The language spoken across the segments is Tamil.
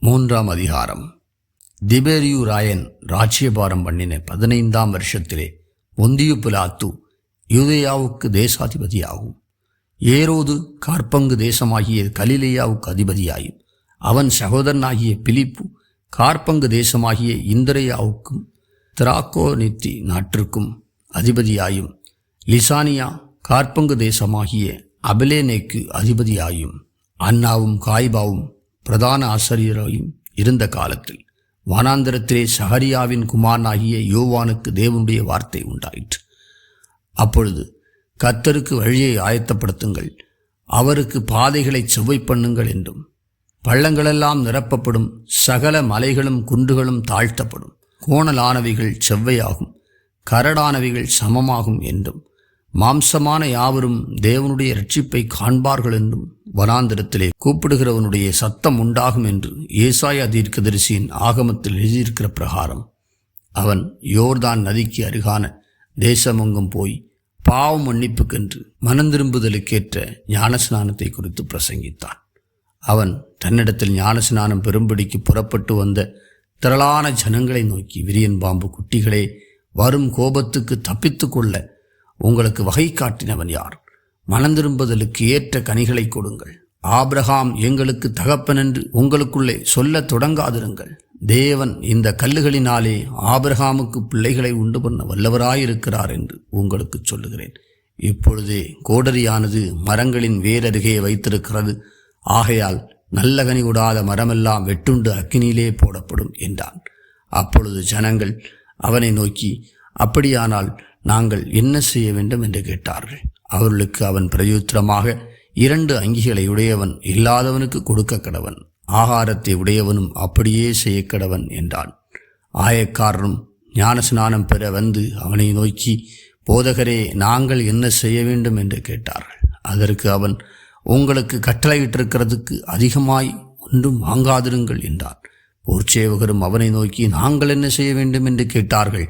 மூன்றாம் அதிகாரம். திபேரியு ராயன் ராஜ்யபாரம் பண்ணின 15ஆம் வருஷத்திலே பொந்தியு பிலாத்து யூதேயாவுக்கு தேசாதிபதியாகும். ஏரோது காற்பங்கு தேசமாகிய கலிலேயாவுக்கு அதிபதியாயும், அவன் சகோதரனாகிய பிலிப்பு காற்பங்கு தேசமாகிய இந்திரேயாவுக்கும் திராக்கோனித்தி நாட்டிற்கும் அதிபதியாயும், லிசானியா காற்பங்கு தேசமாகிய அபிலேனேக்கு அதிபதியாயும், அன்னாவும் காய்பாவும் பிரதான ஆசிரியராயும் இருந்த காலத்தில் வனாந்திரத்திலே சகரியாவின் குமாரனாகிய யோவானுக்கு தேவனுடைய வார்த்தை உண்டாயிற்று. அப்பொழுது கர்த்தருக்கு வழியை ஆயத்தப்படுத்துங்கள், அவருக்கு பாதைகளை செவ்வை பண்ணுங்கள் என்றும், பள்ளங்களெல்லாம் நிரப்பப்படும், சகல மலைகளும் குன்றுகளும் தாழ்த்தப்படும், கோணலானவைகள் செவ்வையாகும், கரடானவைகள் சமமாகும் என்றும், மாம்சமான யாவரும் தேவனுடைய இரட்சிப்பை காண்பார்கள் என்றும் வனாந்திரத்திலே கூப்பிடுகிறவனுடைய சத்தம் உண்டாகும் என்று ஏசாயா தீர்க்கதரிசியின் ஆகமத்தில் எழுதியிருக்கிற பிரகாரம் அவன் யோர்தான் நதிக்கு அருகான தேசமெங்கும் போய் பாவ மன்னிப்புக்கென்று மனந்திரும்புதலுக்கேற்ற ஞானஸ்நானத்தை குறித்து பிரசங்கித்தான். அவன் தன்னிடத்தில் ஞானஸ்நானம் பெரும்படிக்கு புறப்பட்டு வந்த திரளான ஜனங்களை நோக்கி, விரியன் பாம்பு குட்டிகளே, வரும் கோபத்துக்கு தப்பித்து கொள்ள உங்களுக்கு வகை காட்டினவன் யார்? மனந்திரும்புதலுக்கு ஏற்ற கனிகளை கொடுங்கள். ஆபிரகாம் எங்களுக்கு தகப்பன் என்று உங்களுக்குள்ளே சொல்ல தொடங்காதிருங்கள். தேவன் இந்த கல்லுகளினாலே ஆபிரகாமுக்கு பிள்ளைகளை உண்டு பண்ண வல்லவராயிருக்கிறார் என்று உங்களுக்கு சொல்லுகிறேன். இப்பொழுதே கோடரியானது மரங்களின் வேரருகே வைத்திருக்கிறது. ஆகையால் நல்ல கனி விடாத மரமெல்லாம் வெட்டுண்டு அக்கினியிலே போடப்படும் என்றான். அப்பொழுது ஜனங்கள் அவனை நோக்கி, அப்படியானால் நாங்கள் என்ன செய்ய வேண்டும் என்று கேட்டார்கள். அவர்களுக்கு அவன் பிரயுத்திரமாக, 2 அங்கிகளை உடையவன் இல்லாதவனுக்கு கொடுக்க கடவன், ஆகாரத்தை உடையவனும் அப்படியே செய்ய கடவன் என்றான். ஆயக்காரரும் ஞானஸ்நானம் பெற வந்து அவனை நோக்கி, போதகரே, நாங்கள் என்ன செய்ய வேண்டும் என்று கேட்டார்கள். அதற்கு அவன், உங்களுக்கு கட்டளையிட்டிருக்கிறதுக்கு அதிகமாய் ஒன்றும் வாங்காதிருங்கள் என்றான். போர்ச்சேவகரும் அவனை நோக்கி, நாங்கள் என்ன செய்ய வேண்டும் என்று கேட்டார்கள்.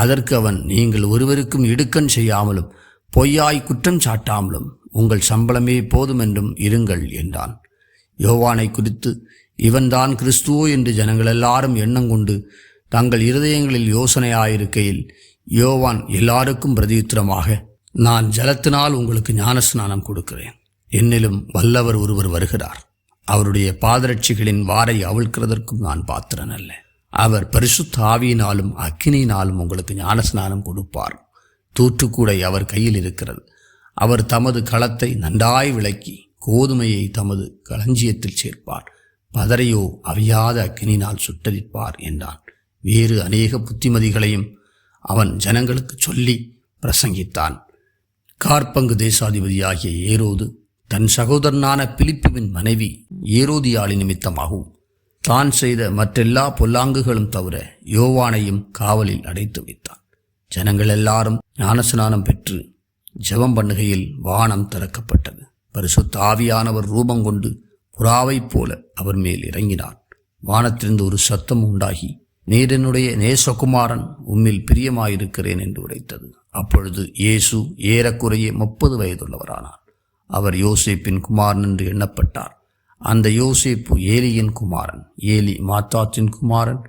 அதற்கு அவன், நீங்கள் ஒருவருக்கும் இடுக்கண் செய்யாமலும் பொய்யாய் குற்றம் சாட்டாமலும் உங்கள் சம்பளமே போதும் என்றும் இருங்கள் என்றான். யோவானை குறித்து, இவன்தான் கிறிஸ்துவோ என்று ஜனங்கள் எல்லாரும் எண்ணம் கொண்டு தங்கள் இருதயங்களில் யோசனையாயிருக்கையில், யோவான் எல்லாருக்கும் பிரதியுத்திரமாக, நான் ஜலத்தினால் உங்களுக்கு ஞானஸ்நானம் கொடுக்கிறேன், என்னிலும் வல்லவர் ஒருவர் வருகிறார், அவருடைய பாதரட்சிகளின் வாரை அவிழ்க்கிறதற்கும் நான் பாத்திரன் அல்ல. அவர் பரிசுத்த ஆவியினாலும் அக்கினியினாலும் உங்களுக்கு ஞானஸ்நானம் கொடுப்பார். தூற்றுக்கூடை அவர் கையில் இருக்கிறது. அவர் தமது களத்தை நன்றாய் விளக்கி கோதுமையை தமது களஞ்சியத்தில் சேர்ப்பார், பதரையோ அவியாத அக்கினினால் சுட்டரிப்பார் என்றான். வேறு அநேக புத்திமதிகளையும் அவன் ஜனங்களுக்கு சொல்லி பிரசங்கித்தான். காற்பங்கு தேசாதிபதியாகிய ஏரோது தன் சகோதரனான பிலிப்புவின் மனைவி ஏரோதியாளி நிமித்தமாகவும் தான் செய்த மற்றெல்லா பொல்லாங்குகளும் தவிர யோவானையும் காவலில் அடைத்து வைத்தான். ஜனங்கள் எல்லாரும் ஞானஸ்நானம் பெற்று ஜெபம் பண்ணுகையில் வானம் திறக்கப்பட்டது. பரிசுத்த ஆவியானவர் ரூபம் கொண்டு புறாவைப் போல அவர் மேல் இறங்கினார். வானத்திலிருந்து ஒரு சத்தம் உண்டாகி, நீர் என்னுடைய நேசகுமாரன், உம்மில் பிரியமாயிருக்கிறேன் என்று உரைத்தது. அப்பொழுது இயேசு ஏறக்குறைய 30 வயதுள்ளவரானார். அவர் யோசேப்பின் குமாரன் என்று எண்ணப்பட்டார். அந்த யோசேப்பு ஏலியின் குமாரன், ஏலி மாத்தாத்தின் குமாரன்,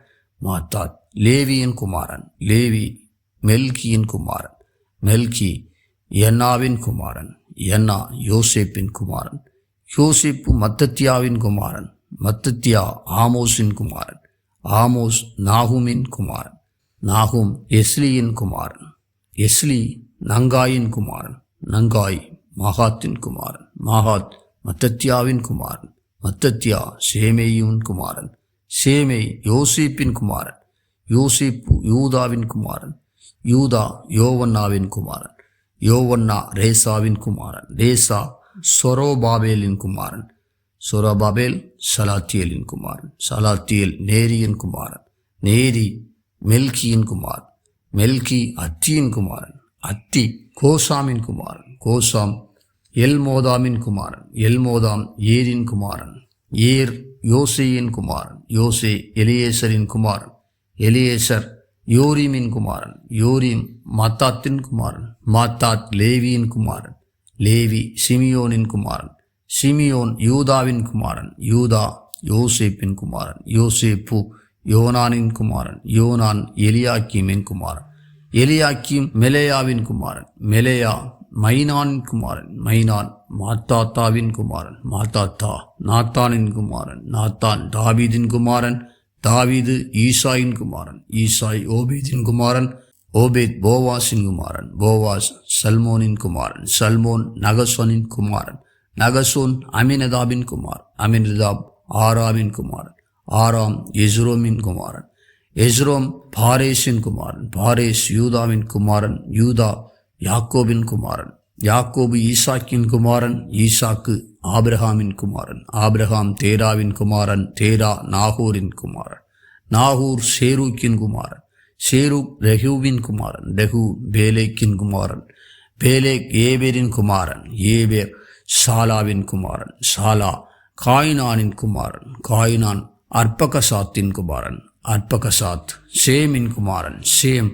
மாத்தாத் லேவியின் குமாரன், லேவி மெல்கியின் குமாரன், மெல்கி என்னாவின் குமாரன், என்னா யோசேப்பின் குமாரன், யோசேப்பு மத்தத்தியாவின் குமாரன், மத்தத்தியா ஆமோஸின் குமாரன், ஆமோஸ் நாகூமின் குமாரன், நாகூம் எஸ்லியின் குமாரன், எஸ்லி நங்காயின் குமாரன், நங்காய் மாகாத்தின் குமாரன், மாகாத் மத்தத்தியாவின் குமாரன், மத்தத்தியா சேமேயின் குமாரன், சேமே யோசேப்பின் குமாரன், யோசேப்பு யூதாவின் குமாரன், யூதா யோவன்னாவின் குமாரன், யோவன்னா ரேசாவின் குமாரன், ரேசா சொரோபாபேலின் குமாரன், சொரோபாபேல் சலாத்தியலின் குமாரன், சலாத்தியல் நேரியின் குமாரன், நேரி மெல்கியின் குமாரன், மெல்கி அத்தியின் குமாரன், அத்தி கோசாமின் குமாரன், கோசாம் எல்மோதாமின் குமாரன், எல்மோதாம் ஏரின் குமாரன், ஏர் யோசேயின் குமாரன், யோசே எலியேசரின் குமாரன், எலியேசர் யோரீமின் குமாரன், யோரீம் மாத்தாத்தின் குமாரன், மாத்தாத் லேவியின் குமாரன், லேவி சிமியோனின் குமாரன், சிமியோன் யூதாவின் குமாரன், யூதா யோசேப்பின் குமாரன். யோசேப்பு யோனானின் குமாரன். யோனான் எலியாக்கீமின் குமாரன். எலியாக்கீம் மெலேயாவின் குமாரன். மெலேயா மைனானின் குமாரன். மைனான் மாத்தாத்தாவின் குமாரன். மாத்தாத்தா நாத்தானின் குமாரன். நாத்தான் தாவீதின் குமாரன். தாவீது ஈசாயின் குமாரன். ஈசாய் ஓபேதின் குமாரன். ஓபேத் போவாஸின் குமாரன். போவாஸ் சல்மோனின் குமாரன். சல்மோன் நகசோனின் குமாரன். நகசோன் அமினதாபின் குமாரன். அமினதாப் ஆராமின் குமாரன். ஆராம் எஸ்ரோமின் குமாரன். எஸ்ரோம் பாரேஸின் குமாரன். பாரேஸ் யூதாவின் குமாரன். யூதா யாக்கோபின் குமாரன். யாக்கோபு ஈசாக்கின் குமாரன். ஈசாக்கு ஆபிரகாமின் குமாரன். ஆபிரகாம் தேராவின் குமாரன். தேரா நாகூரின் குமாரன். நாகூர் சேரூக்கின் குமாரன். சேரூக் ரெஹூவின் குமாரன். ரெஹூ பேலேக்கின் குமாரன். பேலேக் ஏபேரின் குமாரன். ஏபேர் சாலாவின் குமாரன். சாலா காயினானின் குமாரன். காயினான் அர்பகசாத்தின் குமாரன். அர்பகசாத் சேமின் குமாரன். சேம்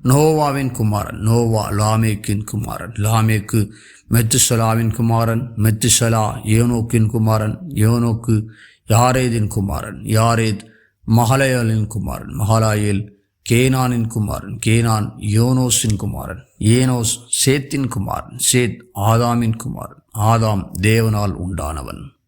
நோவாவின் குமாரன். நோவா லாமேக்கின் குமாரன். லாமேக்கு மெத்துசலாவின் குமாரன். மெத்துசலா ஏனோக்கின் குமாரன். ஏனோக்கு யாரேதின் குமாரன். யாரேத் மஹலயலின் குமாரன். மஹலாயேல் கேனானின் குமாரன். கேனான் யோனோஸின் குமாரன். ஏனோஸ் சேத்தின் குமாரன். சேத் ஆதாமின் குமாரன். ஆதாம் தேவனால் உண்டானவன்.